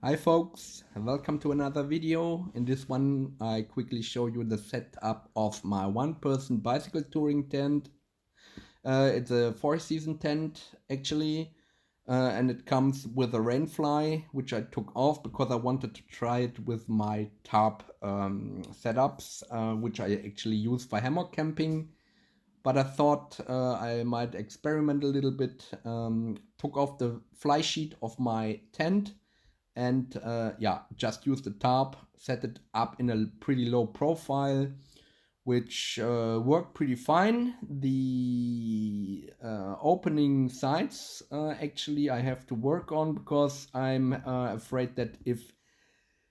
Hi folks, welcome to another video. In this one I quickly show you the setup of my one-person bicycle touring tent. It's a 4-season tent actually, and it comes with a rainfly which I took off because I wanted to try it with my tarp setups, which I actually use for hammock camping. But I thought I might experiment a little bit. Took off the fly sheet of my tent and just use the tarp, set it up in a pretty low profile, which worked pretty fine. The opening sides actually I have to work on because I'm afraid that if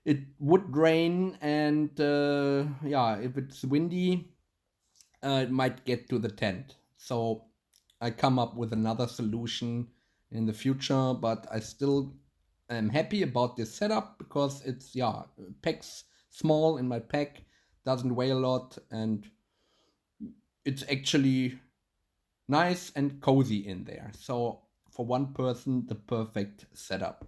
it would rain and if it's windy, it might get to the tent. So I come up with another solution in the future, but I still am happy about this setup because it's packs small in my pack, doesn't weigh a lot, and it's actually nice and cozy in there. So for one person, the perfect setup.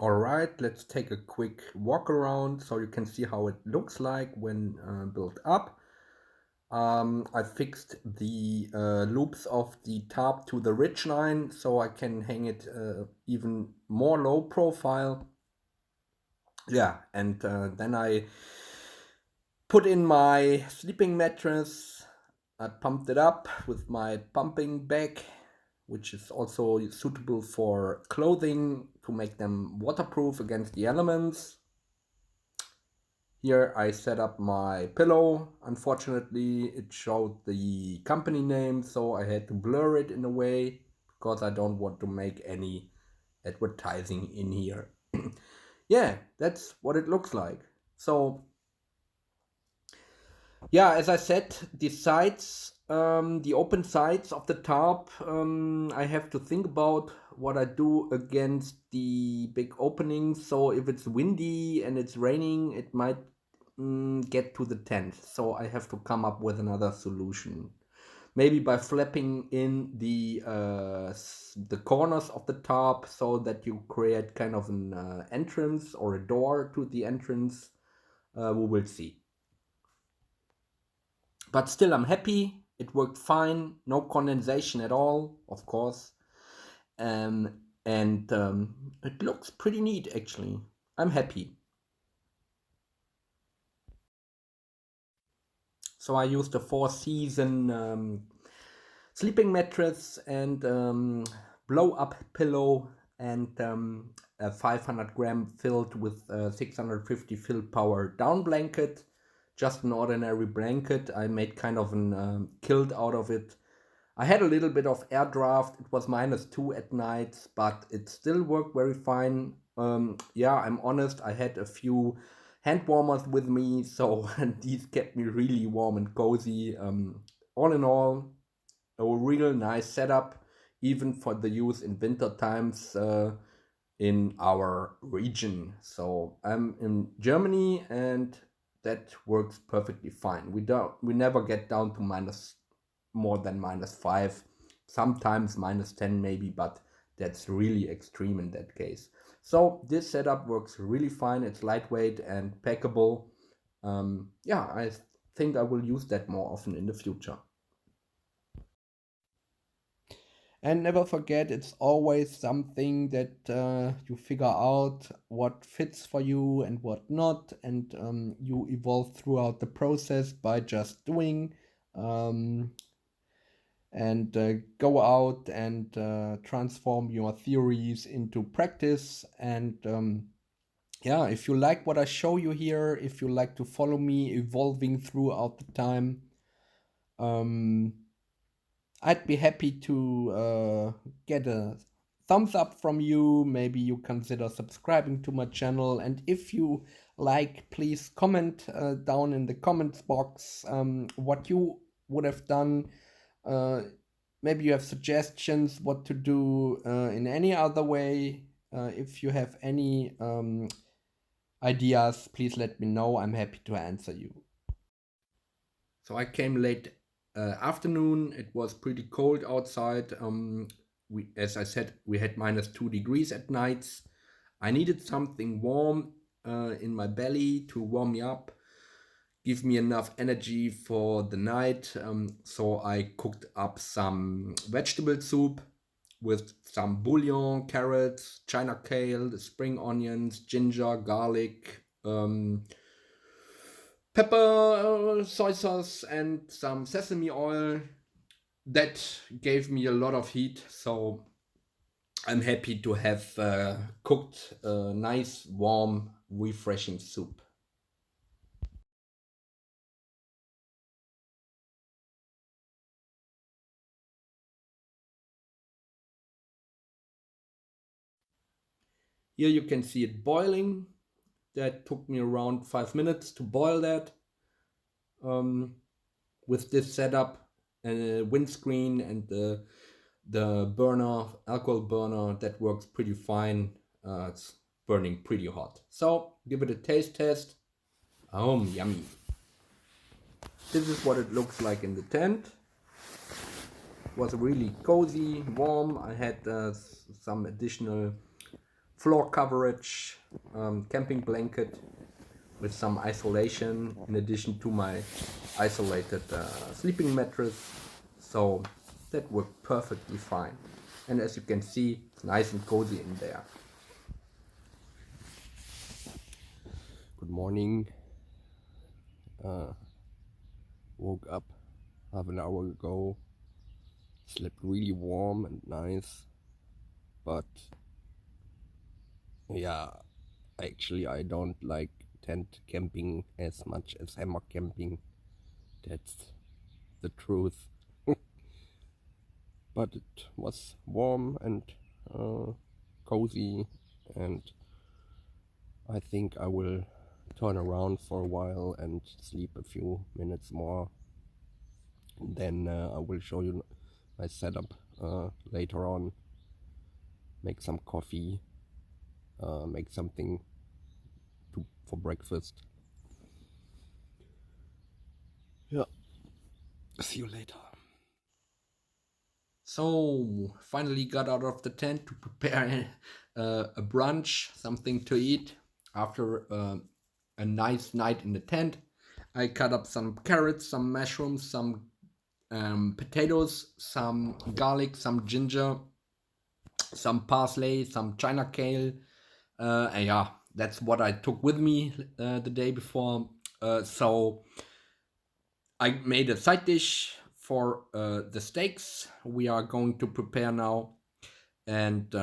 All right, let's take a quick walk around so you can see how it looks like when built up. I fixed the loops of the tarp to the ridge line so I can hang it even more low profile. Yeah, and then I put in my sleeping mattress. I pumped it up with my pumping bag, which is also suitable for clothing to make them waterproof against the elements. Here I set up my pillow. Unfortunately, it showed the company name, so I had to blur it in a way because I don't want to make any advertising in here. Yeah, that's what it looks like. So yeah, as I said, the sides, the open sides of the tarp, I have to think about what I do against the big openings. So if it's windy and it's raining, it might get to the tent. So I have to come up with another solution. Maybe by flapping in the corners of the tarp so that you create kind of an entrance or a door to the entrance. We will see. But still, I'm happy. It worked fine. No condensation at all, of course. And it looks pretty neat, actually. I'm happy. So I used a 4-season sleeping mattress and blow-up pillow and a 500-gram filled with 650 fill power down blanket. Just an ordinary blanket. I made kind of an kilt out of it. I had a little bit of air draft. It was -2 at night, but it still worked very fine. I'm honest. I had a few hand warmers with me, so these kept me really warm and cozy. All in all, a real nice setup, even for the use in winter times in our region. So I'm in Germany, and that works perfectly fine. We never get down to more than -5, sometimes -10 maybe, but that's really extreme in that case. So this setup works really fine. It's lightweight and packable. I think I will use that more often in the future. And never forget, it's always something that you figure out what fits for you and what not, and you evolve throughout the process by just doing. Um, and go out and transform your theories into practice. And if you like what I show you here, if you like to follow me evolving throughout the time, um, I'd be happy to get a thumbs up from you. Maybe you consider subscribing to my channel. And if you like, please comment down in the comments box what you would have done. Maybe you have suggestions what to do in any other way. If you have any ideas, please let me know. I'm happy to answer you. So I came late afternoon. It was pretty cold outside. As I said, we had -2 degrees at nights. I needed something warm in my belly to warm me up, give me enough energy for the night. So I cooked up some vegetable soup with some bouillon, carrots, china kale, spring onions, ginger, garlic, pepper, soy sauce, and some sesame oil. That gave me a lot of heat, so I'm happy to have cooked a nice, warm, refreshing soup. Here you can see it boiling. That took me around 5 minutes to boil that. With this setup, a windscreen and the burner, alcohol burner, that works pretty fine. It's burning pretty hot. So give it a taste test. Oh, yummy. This is what it looks like in the tent. It was really cozy, warm. I had some additional floor coverage, camping blanket with some isolation in addition to my isolated sleeping mattress. So that worked perfectly fine. And as you can see, it's nice and cozy in there. Good morning. Woke up half an hour ago. Slept really warm and nice. But yeah, actually I don't like tent camping as much as hammock camping. That's the truth. But it was warm and cozy, and I think I will turn around for a while and sleep a few minutes more. And then I will show you my setup later on. Make some coffee, make something for breakfast. Yeah, see you later. So finally got out of the tent to prepare a brunch, something to eat after a nice night in the tent. I cut up some carrots, some mushrooms, some potatoes, some garlic, some ginger, some parsley, some china kale. And yeah, that's what I took with me the day before. So I made a side dish for the steaks we are going to prepare now and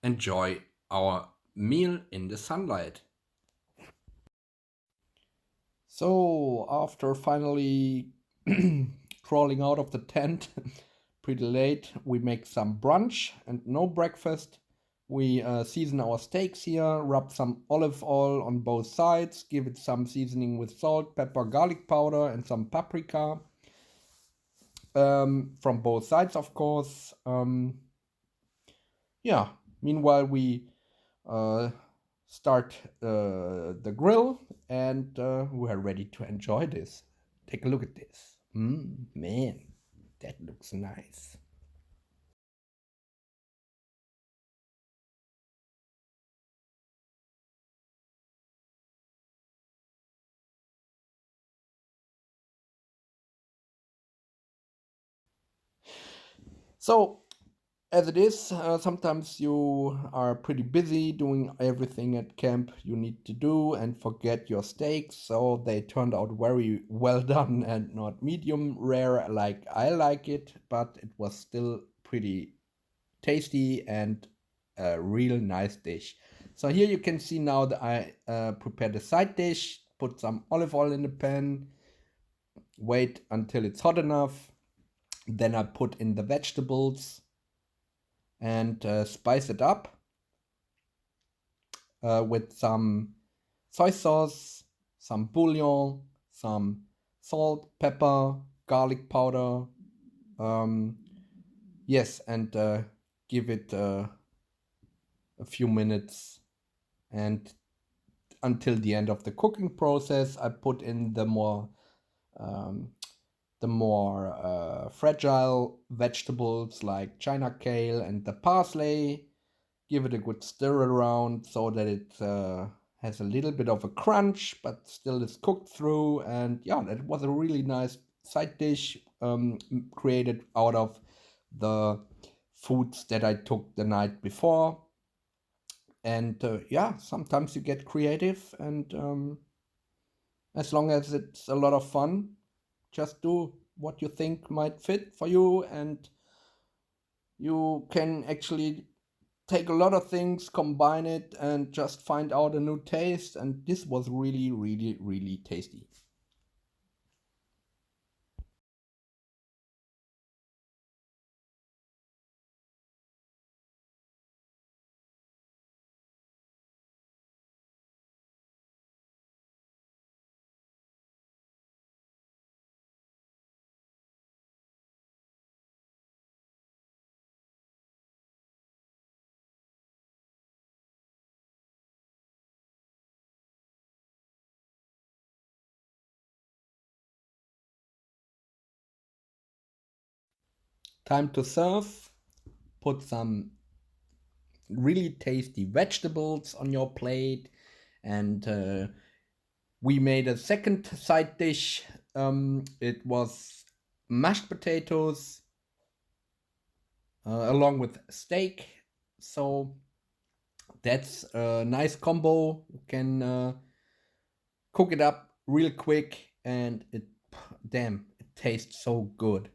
enjoy our meal in the sunlight. So, after finally crawling out of the tent pretty late, we make some brunch and no breakfast. We season our steaks here, rub some olive oil on both sides, give it some seasoning with salt, pepper, garlic powder, and some paprika. From both sides, of course. Yeah, meanwhile, we start the grill and we are ready to enjoy this. Take a look at this. Man, that looks nice. So, as it is, sometimes you are pretty busy doing everything at camp you need to do and forget your steaks. So they turned out very well done and not medium rare like I like it, but it was still pretty tasty and a real nice dish. So here you can see now that I prepared a side dish, put some olive oil in the pan, wait until it's hot enough. Then I put in the vegetables and spice it up with some soy sauce, some bouillon, some salt, pepper, garlic powder. Yes, and give it a few minutes, and until the end of the cooking process, I put in the more the more fragile vegetables like China kale and the parsley. Give it a good stir around so that it has a little bit of a crunch, but still is cooked through. And yeah, that was a really nice side dish created out of the foods that I took the night before. And yeah, sometimes you get creative, and as long as it's a lot of fun, just do what you think might fit for you, and you can actually take a lot of things, combine it, and just find out a new taste. And this was really, really, really tasty. Time to serve. Put some really tasty vegetables on your plate, and we made a second side dish. It was mashed potatoes along with steak. So that's a nice combo. You can cook it up real quick, and it tastes so good.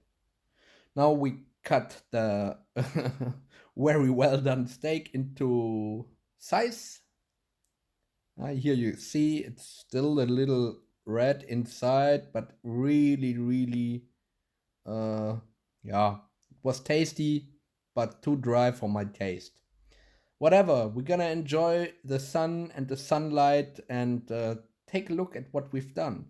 Now we cut the very well done steak into size. Here you see it's still a little red inside, but really, really, yeah, it was tasty, but too dry for my taste. Whatever, we're gonna enjoy the sun and the sunlight, and take a look at what we've done.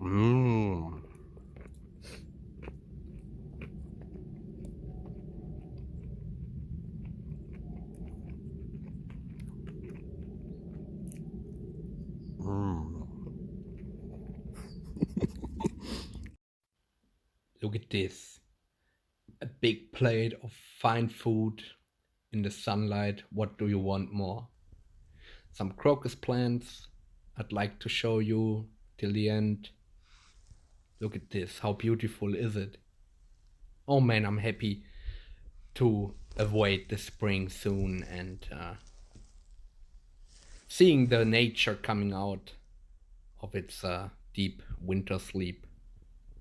Mmm. Look at this. A big plate of fine food in the sunlight. What do you want more? Some crocus plants. I'd like to show you till the end. Look at this. How beautiful is it? Oh man, I'm happy to avoid the spring soon, and seeing the nature coming out of its deep winter sleep.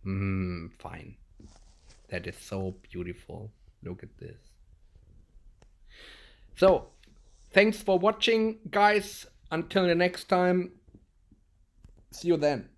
Fine. That is so beautiful. Look at this. So, thanks for watching, guys. Until the next time. See you then.